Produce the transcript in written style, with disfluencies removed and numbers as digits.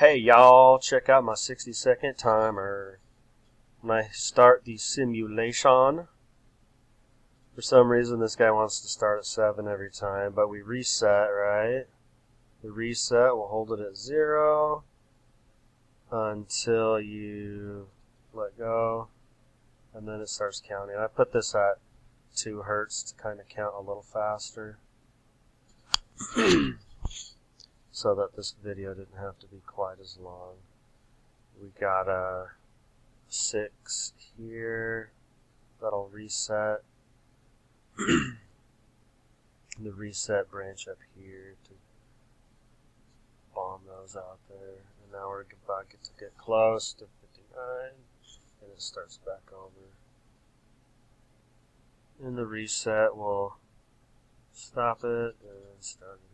Hey y'all, check out my 60-second timer. When I start the simulation, for some reason this guy wants to start at 7 every time, but we reset, right? We reset, we'll hold it at 0 until you let go, and then it starts counting. I put this at 2 hertz to kind of count a little faster. So that this video didn't have to be quite as long. We got a 6 here. That'll reset. The reset branch up here to bomb those out there. And now we're about to get close to 59. And it starts back over. And the reset will stop it and start it